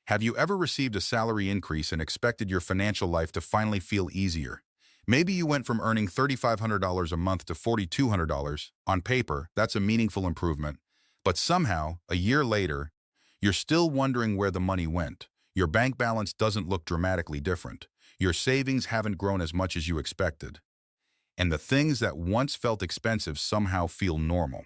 Have you ever received a salary increase and expected your financial life to finally feel easier? Maybe you went from earning $3,500 a month to $4,200. On paper, that's a meaningful improvement. But somehow, a year later, you're still wondering where the money went. Your bank balance doesn't look dramatically different. Your savings haven't grown as much as you expected. And the things that once felt expensive somehow feel normal.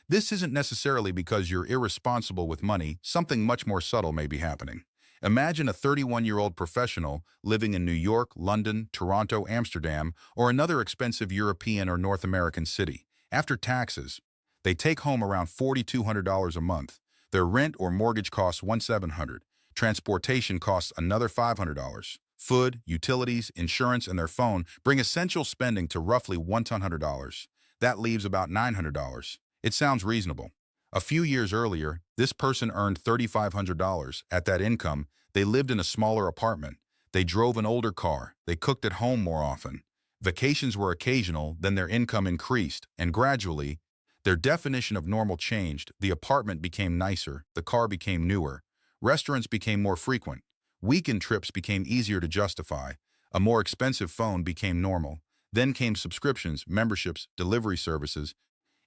This isn't necessarily because you're irresponsible with money. Something much more subtle may be happening. Imagine a 31-year-old professional living in New York, London, Toronto, Amsterdam, or another expensive European or North American city. After taxes, they take home around $4,200 a month. Their rent or mortgage costs $1,700. Transportation costs another $500. Food, utilities, insurance, and their phone bring essential spending to roughly $1,100. That leaves about $900. It sounds reasonable. A few years earlier, this person earned $3,500. At that income, they lived in a smaller apartment. They drove an older car. They cooked at home more often. Vacations were occasional, then their income increased, and gradually, their definition of normal changed. The apartment became nicer, the car became newer, restaurants became more frequent, weekend trips became easier to justify, a more expensive phone became normal. Then came subscriptions, memberships, delivery services,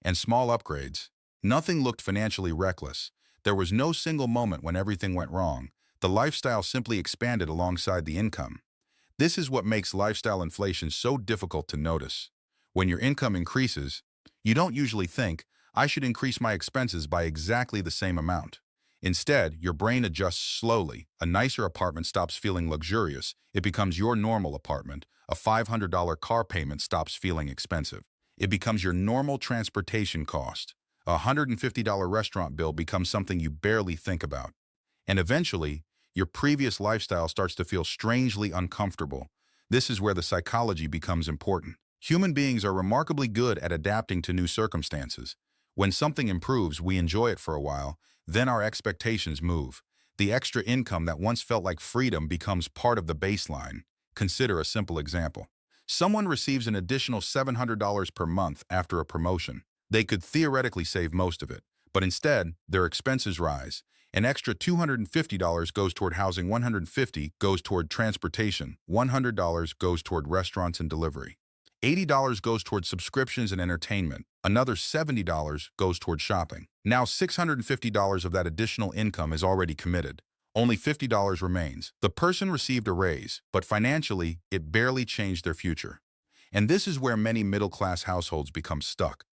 and small upgrades. Nothing looked financially reckless. There was no single moment when everything went wrong. The lifestyle simply expanded alongside the income. This is what makes lifestyle inflation so difficult to notice. When your income increases, you don't usually think, I should increase my expenses by exactly the same amount. Instead, your brain adjusts slowly. A nicer apartment stops feeling luxurious. It becomes your normal apartment. A $500 car payment stops feeling expensive. It becomes your normal transportation cost. A $150 restaurant bill becomes something you barely think about. And eventually, your previous lifestyle starts to feel strangely uncomfortable. This is where the psychology becomes important. Human beings are remarkably good at adapting to new circumstances. When something improves, we enjoy it for a while, then our expectations move. The extra income that once felt like freedom becomes part of the baseline. Consider a simple example. Someone receives an additional $700 per month after a promotion. They could theoretically save most of it, but instead, their expenses rise. An extra $250 goes toward housing, $150 goes toward transportation, $100 goes toward restaurants and delivery. $80 goes toward subscriptions and entertainment. Another $70 goes toward shopping. Now $650 of that additional income is already committed. Only $50 remains. The person received a raise, but financially, it barely changed their future. And this is where many middle-class households become stuck.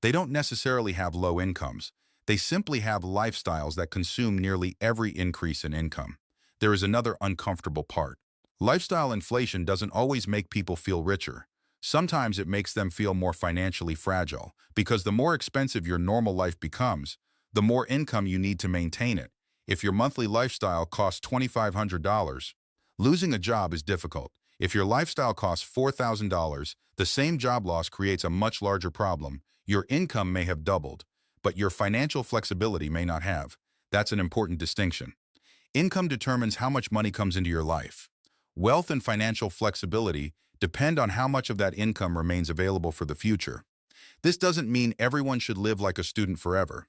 They don't necessarily have low incomes. They simply have lifestyles that consume nearly every increase in income. There is another uncomfortable part. Lifestyle inflation doesn't always make people feel richer. Sometimes it makes them feel more financially fragile, because the more expensive your normal life becomes, the more income you need to maintain it. If your monthly lifestyle costs $2,500, losing a job is difficult. If your lifestyle costs $4,000, the same job loss creates a much larger problem. Your income may have doubled, but your financial flexibility may not have. That's an important distinction. Income determines how much money comes into your life. Wealth and financial flexibility depend on how much of that income remains available for the future. This doesn't mean everyone should live like a student forever.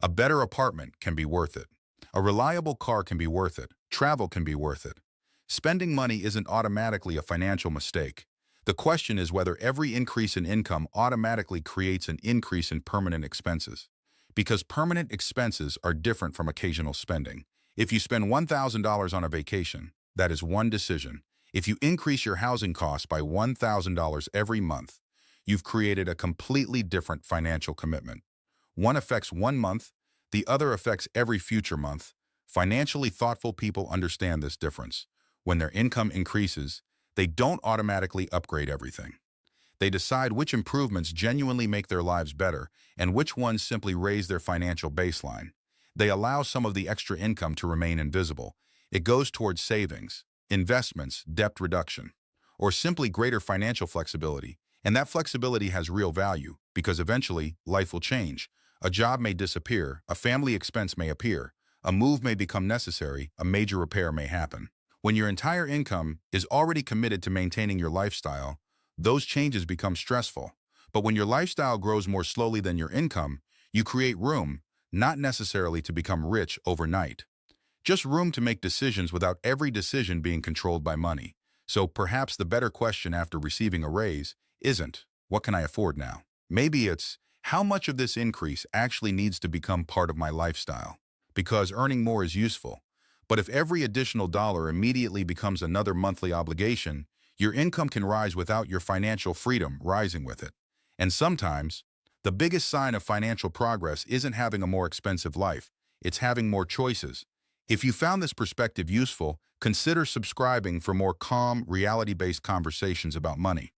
A better apartment can be worth it. A reliable car can be worth it. Travel can be worth it. Spending money isn't automatically a financial mistake. The question is whether every increase in income automatically creates an increase in permanent expenses. Because permanent expenses are different from occasional spending. If you spend $1,000 on a vacation, that is one decision. If you increase your housing costs by $1,000 every month, you've created a completely different financial commitment. One affects one month, the other affects every future month. Financially thoughtful people understand this difference. When their income increases, they don't automatically upgrade everything. They decide which improvements genuinely make their lives better and which ones simply raise their financial baseline. They allow some of the extra income to remain invisible. It goes towards savings, investments, debt reduction, or simply greater financial flexibility. And that flexibility has real value because eventually life will change. A job may disappear, a family expense may appear, a move may become necessary, a major repair may happen. When your entire income is already committed to maintaining your lifestyle, those changes become stressful. But when your lifestyle grows more slowly than your income, you create room, not necessarily to become rich overnight. Just room to make decisions without every decision being controlled by money. So perhaps the better question after receiving a raise isn't, what can I afford now? Maybe it's, how much of this increase actually needs to become part of my lifestyle? Because earning more is useful. But if every additional dollar immediately becomes another monthly obligation, your income can rise without your financial freedom rising with it. And sometimes, the biggest sign of financial progress isn't having a more expensive life, it's having more choices. If you found this perspective useful, consider subscribing for more calm, reality-based conversations about money.